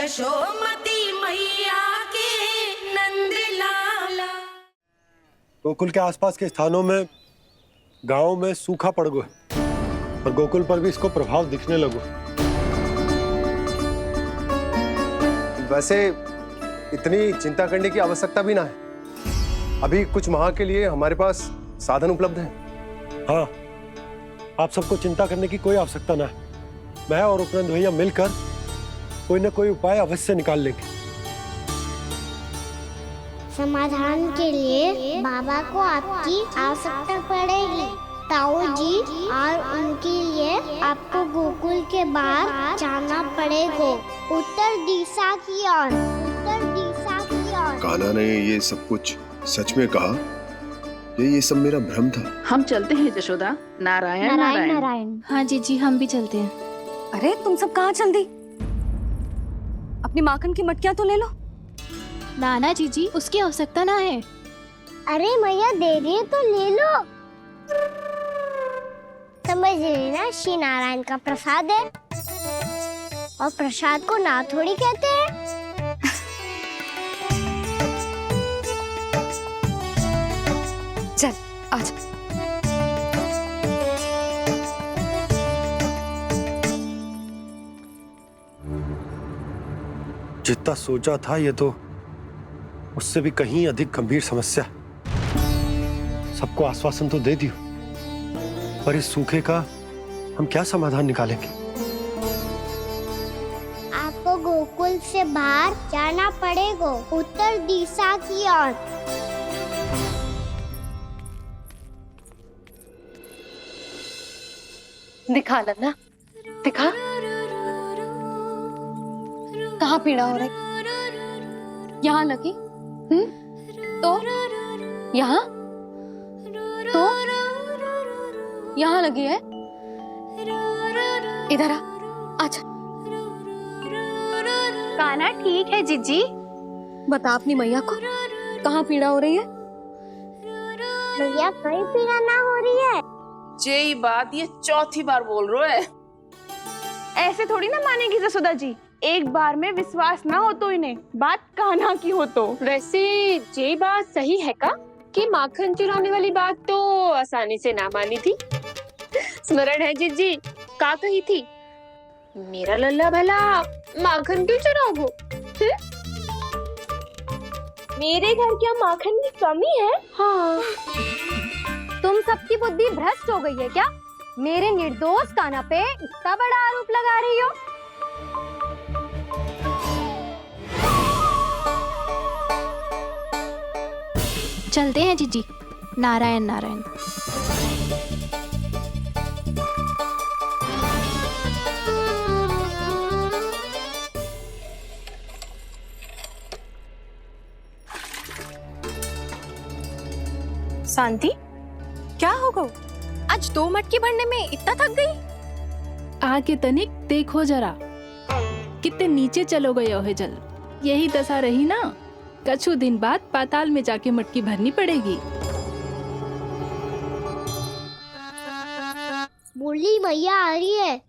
यशोमती मैया के नंद लाला। गोकुल के आसपास के स्थानों में, गांवों में सूखा पड़ गया और गोकुल पर भी इसको प्रभाव दिखने लगो। वैसे इतनी चिंता करने की आवश्यकता भी ना है। अभी कुछ माह के लिए हमारे पास साधन उपलब्ध है। हाँ, आप सबको चिंता करने की कोई आवश्यकता ना है। मैं और उपनंद भैया मिलकर कोई ना कोई उपाय अवश्य निकाल लेंगे। समाधान के लिए बाबा को आपकी आवश्यकता पड़ेगी। ताऊ जी और उनके लिए आपको गोकुल के बाहर जाना पड़ेगा, उत्तर दिशा की ओर, उत्तर दिशा की ओर। कान्हा ने ये सब कुछ सच में कहा? ये सब मेरा भ्रम था। हम चलते हैं जशोदा। नारायण नारायण नारायण। हाँ जीजी, हम भी चलते हैं। अरे तुम सब कहाँ चल दी? अपनी माखन की मटकियाँ तो ले लो। नाना जीजी, उसकी आवश्यकता ना है। अरे मैया दे रही है तो ले लो। समझ रही ना, श्री नारायण का प्रसाद है और प्रसाद को ना थोड़ी कहते हैं। चल आज। जितना सोचा था ये तो उससे भी कहीं अधिक गंभीर समस्या। सबको आश्वासन तो दे दियो, पर इस सूखे का हम क्या समाधान निकालेंगे? आपको गोकुल से बाहर जाना पड़ेगा, उत्तर दिशा की ओर। दिखा लन्ना, दिखा। कहाँ पीड़ा हो रही? यहाँ लगी? तो यहाँ? तो यहाँ लगी है? इधर आ, आजा। कान्हा ठीक है जीजी। बता अपनी मैया को कहाँ पीड़ा हो रही है? भैया कहीं पीड़ा ना हो रही है। यही बात ये चौथी बार बोल रहे है। ऐसे थोड़ी ना मानेगी जसोदा जी। एक बार में विश्वास ना हो तो इन्हें, बात कान्हा की हो तो। वैसे ये बात सही है का कि माखन चुराने वाली बात तो आसानी से ना मानी थी। स्मरण है जीजी का कही थी, मेरा लल्ला भला माखन क्यों चुराओगो? मेरे घर क्या माखन की कमी है? हाँ। तुम सबकी बुद्धि भ्रष्ट हो गई है क्या? मेरे निर्दोष कान्हा पे इतना बड़ा आरोप लगा रही हो? चलते हैं जीजी। नारायण नारायण। शांति, क्या होगा? आज 2 मटकी भरने में इतना थक गई? आके तनिक देखो जरा, कितने नीचे चलो गए हो जल। यही दशा रही ना, कछु दिन बाद पाताल में जाके मटकी भरनी पड़ेगी। बोली मैया आ रही है।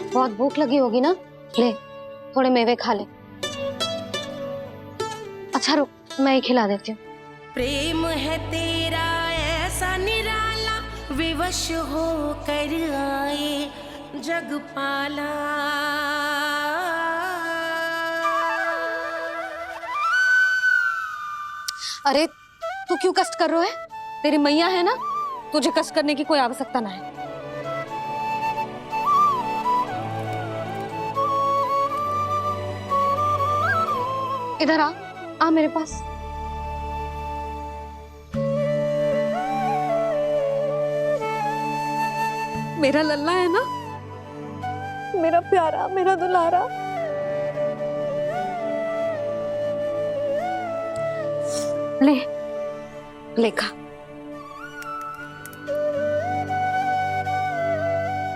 बहुत भूख लगी होगी ना, ले थोड़े मेवे खा ले। अच्छा रुक, मैं ही खिला देती हूँ। प्रेम है तेरा ऐसा निराला, विवश हो कर आए जगपाला। अरे तू क्यों कष्ट कर रहा है? तेरी मैया है ना, तुझे कष्ट करने की कोई आवश्यकता ना है। इधर आ मेरे पास। मेरा लल्ला है ना, मेरा प्यारा, मेरा दुलारा। ले लेखा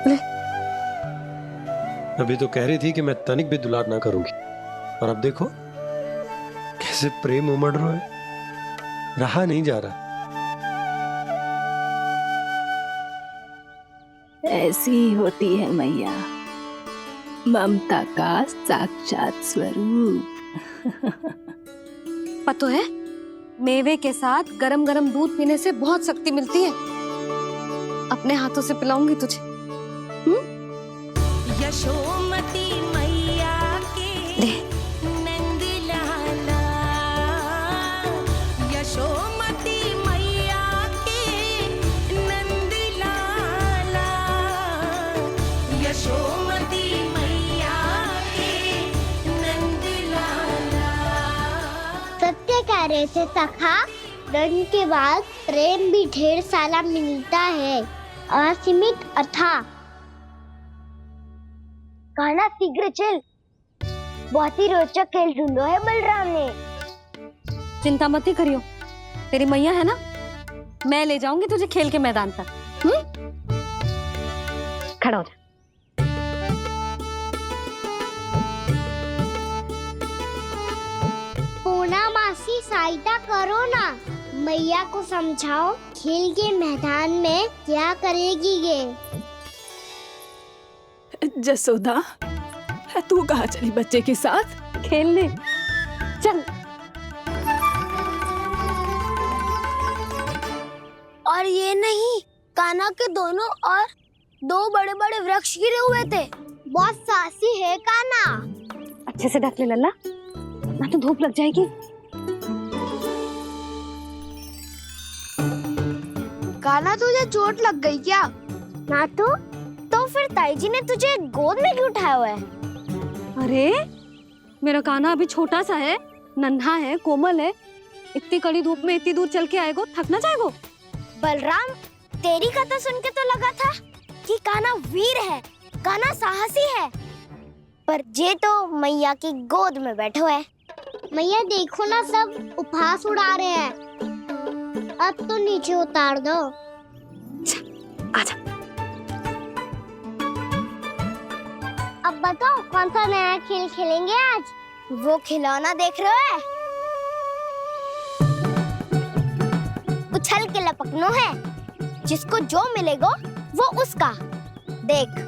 ले। अभी तो कह रही थी कि मैं तनिक भी दुलार ना करूंगी, और अब देखो कैसे प्रेम उमड़ रहा है। रहा नहीं जा रहा। ऐसी ही होती है मैया, ममता का साक्षात स्वरूप। पता है, मेवे के साथ गरम गरम दूध पीने से बहुत शक्ति मिलती है। अपने हाथों से पिलाऊंगी तुझे। यशोमती मैया के नंद लाला, यशोमती मैया के नंद लाला, यशोमती मैया के नंद लाला। सत्य कह रहे थे सखा, धन के बाद प्रेम भी ढेर सारा मिलता है, असीमित अथाह। कहना शीघ्र चल, बहुत ही रोचक खेल ढूंढो है बलराम ने। चिंता मत ही करियो, तेरी मैया है ना, मैं ले जाऊंगी तुझे खेल के मैदान पर। खड़ा हो जा। पूना मासी सहायता करो ना, मैया को समझाओ खेल के मैदान में क्या करेगी ये। जसोदा, तू कहाँ चली बच्चे के साथ खेलने? चल। और ये नहीं, कान्हा के दोनों और दो बड़े बड़े वृक्ष गिरे हुए थे। बहुत साहसी है कान्हा। अच्छे से ढक ले लल्ला, ना तो धूप लग जाएगी। कान्हा तुझे चोट लग गई क्या? ना तो फिर ताई जी ने तुझे गोद में क्यों उठाया हुआ है? अरे मेरा कान्हा अभी छोटा सा है, नन्हा है, कोमल है। इतनी कड़ी धूप में इतनी दूर चल के आएगो, थक ना जाएगो। बलराम, तेरी कथा सुन के तो लगा था कि कान्हा वीर है, कान्हा साहसी है, पर जे तो मैया की गोद में बैठो है। मैया देखो ना, सब उपहास उड़ा रहे हैं। अब तो नीचे उतार दो। आजा। अब बताओ कौन सा नया खेल खेलेंगे आज? वो खिलौना देख रहे हो? उछल के लपकनो है, जिसको जो मिलेगा वो उसका। देख।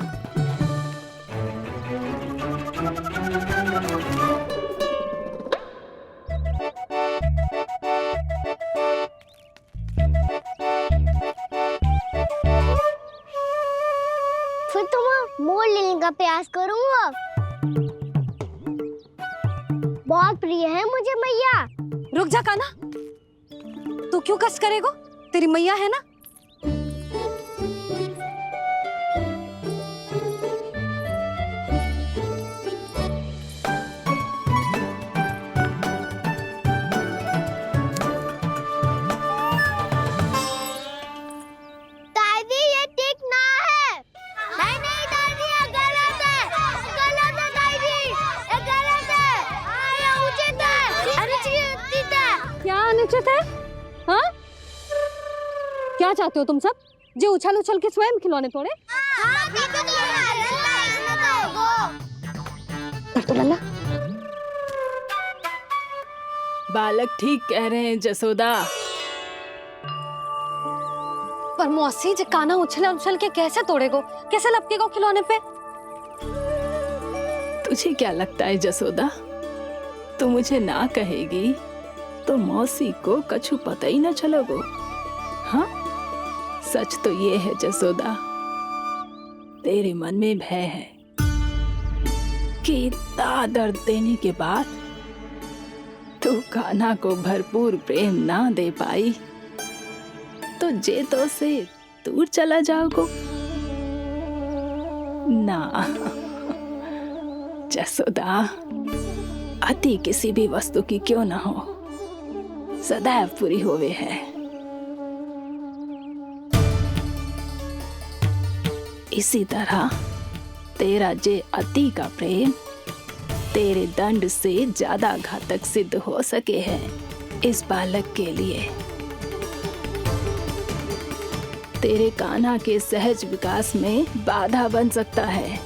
फिर तुम मोड़ लेने का प्रयास करूंगा। बहुत प्रिय है मुझे मैया। रुक जा कान्हा, तू क्यों कष्ट करेगो? तेरी मैया है ना। दादी ये ठीक ना है। नहीं दादी, ये गलत है। गलत है दादी, ये गलत है। ये उचित है, अनुचित है। क्या अनुचित है? हाँ? क्या चाहते हो तुम सब? जो उछल उछल के स्वयं खिलौने तोड़े? तो लल्ला, बालक ठीक कह रहे हैं जसोदा। पर मौसी, जो कान्हा उछल उछल के कैसे तोड़ेगो, कैसे लपकेगो खिलौने पे? तुझे क्या लगता है जसोदा, तू मुझे ना कहेगी तो मौसी को कछु पता ही न चलोगो। हाँ, सच तो ये है जसोदा, तेरे मन में भय है कि इतना दर्द देने के बाद तू कान्हा को भरपूर प्रेम ना दे पाई तो जेतो से दूर चला जाओगो ना। जसोदा, अति किसी भी वस्तु की क्यों ना हो, सदैव पूरी होवे है। इसी तरह तेरा जे अति का प्रेम तेरे दंड से ज्यादा घातक सिद्ध हो सके है इस बालक के लिए। तेरे कान्हा के सहज विकास में बाधा बन सकता है।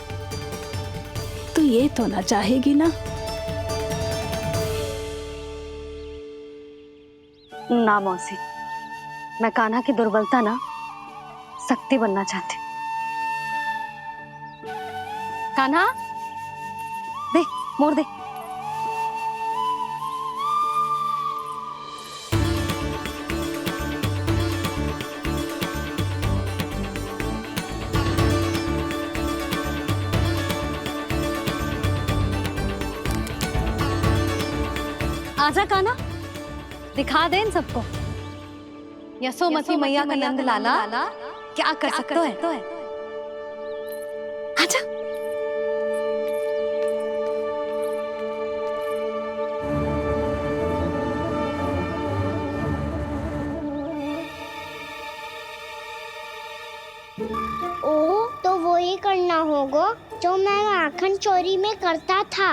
तो ये तो ना चाहेगी ना? ना मौसी, मैं कान्हा की दुर्बलता ना शक्ति बनना चाहती। कान्हा, मोड़ दे। आजा काना, दिखा दे इन सबको यशोमती मैया का नंद लाला क्या कर सकता है। आजा। ओह, तो वो ही करना होगा जो मैं माखन चोरी में करता था।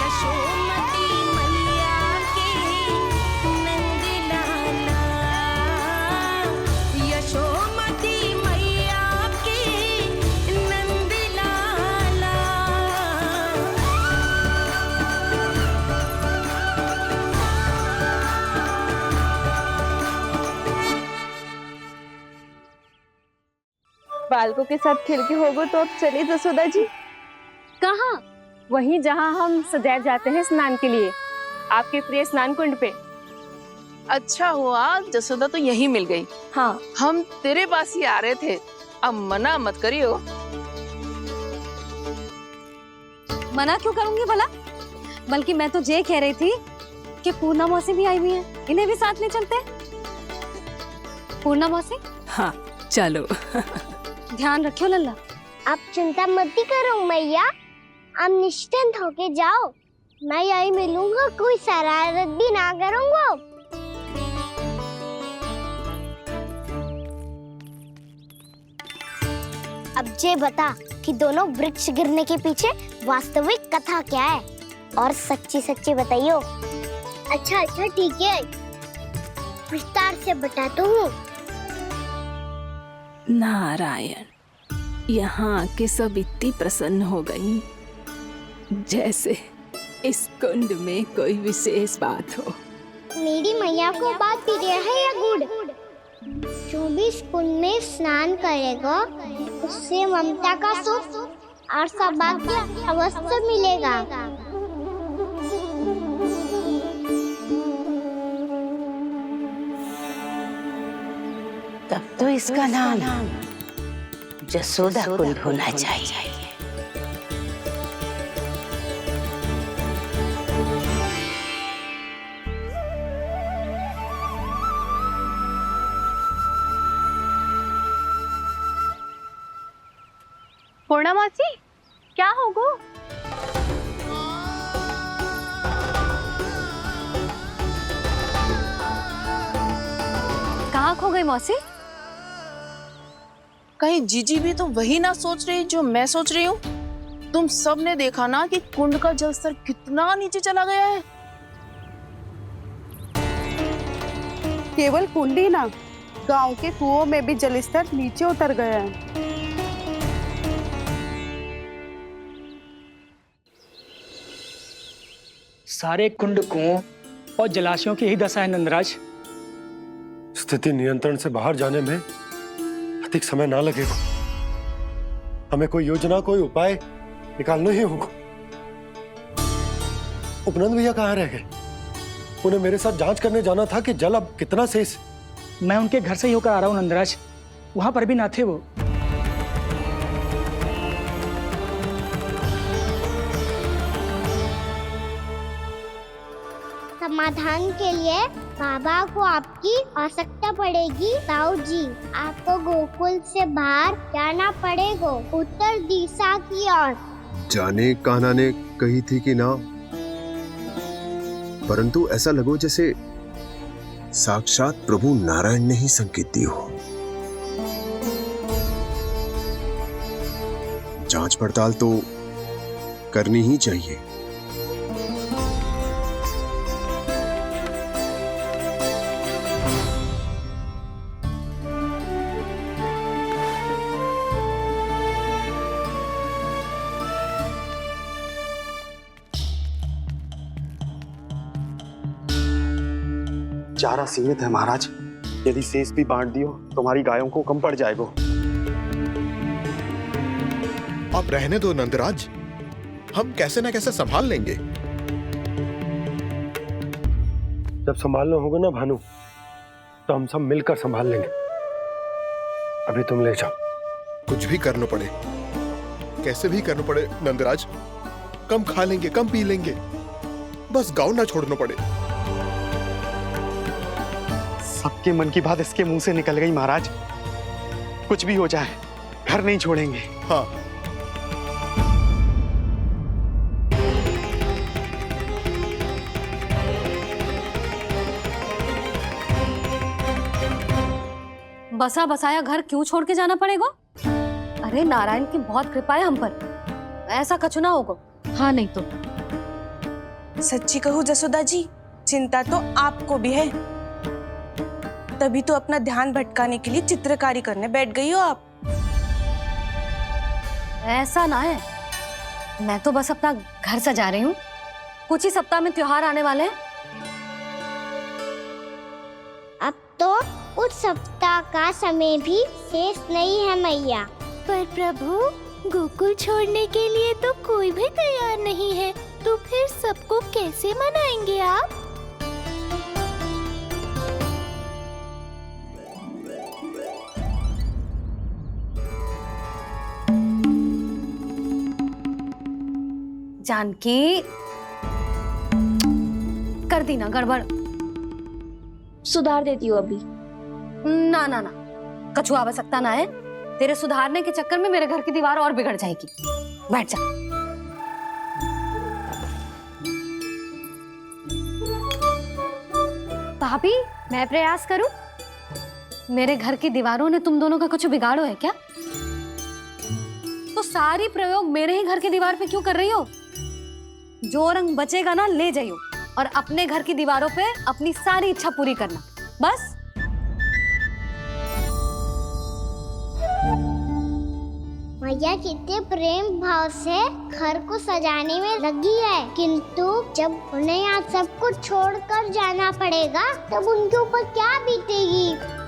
यशोमती मैया के नंद लाला, यशोमती मैया के नंद लाला। बालकों के साथ खेल के होगो तो अब चलिए जसोदा जी। कहाँ? वहीं जहाँ हम सदैव जाते हैं स्नान के लिए, आपके प्रिय स्नान कुंड पे। अच्छा हुआ जसोदा तो यही मिल गई। हाँ, हम तेरे पास ही आ रहे थे, अब मना मत करियो। मना क्यों करूंगी भला? बल्कि मैं तो ये कह रही थी कि पूर्णा मौसी भी आई हुई है, इन्हें भी साथ ले चलते हैं। पूर्णा मौसी, हाँ चलो। ध्यान रखियो लल्ला। आप चिंता मत करो मैया, आप निश्चिंत होके जाओ, मैं यही मिलूंगा, कोई शरारत भी ना करूंगा। अब ये बता कि दोनों वृक्ष गिरने के पीछे वास्तविक कथा क्या है, और सच्ची सच्ची बताइयो। अच्छा अच्छा ठीक है, विस्तार से बताता हूँ। नारायण, यहाँ के सब इतनी प्रसन्न हो गई जैसे इस कुंड में कोई विशेष बात हो। मेरी मैया को बात प्रिय है या गुड़? जो भी इस कुंड में स्नान करेगा उससे ममता का सुख और सौभाग्य अवश्य मिलेगा। तब तो इसका नाम जसोदा कुंड होना चाहिए। पूर्णा मौसी, क्या होगो? कहाँ खो गई मौसी? कहीं जीजी भी तो वही ना सोच रही जो मैं सोच रही हूँ। तुम सब ने देखा ना कि कुंड का जलस्तर कितना नीचे चला गया है। केवल कुंड ही ना, गांव के कुओं में भी जलस्तर नीचे उतर गया है। सारे कुंड, कुओं और जलाशयों की यही दशा है नंदराज। स्थिति नियंत्रण से बाहर जाने में अधिक समय ना लगेगा। हमें कोई योजना, कोई उपाय निकालना ही होगा। उपनंद भैया कहाँ रह गए? उन्हें मेरे साथ जांच करने जाना था कि जल अब कितना शेष। मैं उनके घर से ही होकर आ रहा हूँ नंदराज, वहां पर भी ना थे वो। तब समाधान के लिए बाबा को आपकी आवश्यकता पड़ेगी। ताऊ जी, आपको गोकुल से बाहर जाना पड़ेगा, उत्तर दिशा की ओर। जाने कान्हा ने कही थी कि ना, परंतु ऐसा लगो जैसे साक्षात प्रभु नारायण ने ही संकेत दी हो। जांच पड़ताल तो करनी ही चाहिए। चारा सीमित है महाराज, यदि शेष भी बांट दियो तो हमारी गायों को कम पड़ जाएगा। आप रहने दो नंदराज, हम कैसे ना कैसे संभाल लेंगे। जब संभालना होगा ना भानु, तो हम सब मिलकर संभाल लेंगे। अभी तुम ले जाओ। कुछ भी करना पड़े, कैसे भी करना पड़े नंदराज, कम खा लेंगे, कम पी लेंगे, बस गाँव ना छोड़ना पड़े। सबके मन की बात इसके मुंह से निकल गई महाराज। कुछ भी हो जाए, घर नहीं छोड़ेंगे। हाँ, बसा बसाया घर क्यों छोड़ के जाना पड़ेगा? अरे नारायण की बहुत कृपा है हम पर, ऐसा कछु ना होगा। हाँ नहीं तो सच्ची कहूँ जसोदा जी, चिंता तो आपको भी है, तभी तो अपना ध्यान भटकाने के लिए चित्रकारी करने बैठ गई हो आप। ऐसा ना है, मैं तो बस अपना घर सजा रही हूँ। कुछ ही सप्ताह में त्योहार आने वाले हैं। अब तो कुछ सप्ताह का समय भी शेष नहीं है मैया। पर प्रभु, गोकुल छोड़ने के लिए तो कोई भी तैयार नहीं है, तो फिर सबको कैसे मनाएंगे आप? जानकी, कर दी ना गड़बड़। सुधार देती हूँ अभी। ना ना ना, कछु आवश्यकता ना है। तेरे सुधारने के चक्कर में मेरे घर की दीवार और बिगड़ जाएगी। बैठ जा। भाभी, मैं प्रयास करूं? मेरे घर की दीवारों ने तुम दोनों का कुछ बिगाड़ो है क्या? तो सारी प्रयोग मेरे ही घर की दीवार पे क्यों कर रही हो? जो रंग बचेगा ना ले जाइयो, और अपने घर की दीवारों पे अपनी सारी इच्छा पूरी करना, बस। मैया कितने प्रेम भाव से घर को सजाने में लगी है, किंतु जब उन्हें यहाँ सब कुछ छोड़कर जाना पड़ेगा तब उनके ऊपर क्या बीतेगी।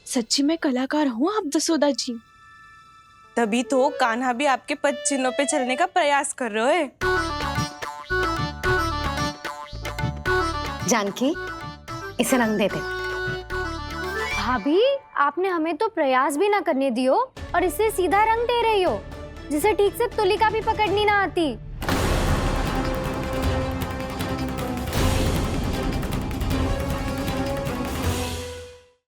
सच्ची में कलाकार हूँ आप जसोदा जी, तभी तो कान्हा भी आपके पद चिन्हों पे चलने का प्रयास कर रहे है। जानकी, इसे रंग दे दे। भाभी, आपने हमें तो प्रयास भी ना करने दियो और इसे सीधा रंग दे रही हो, जिसे ठीक से तुलिका भी पकड़नी ना आती।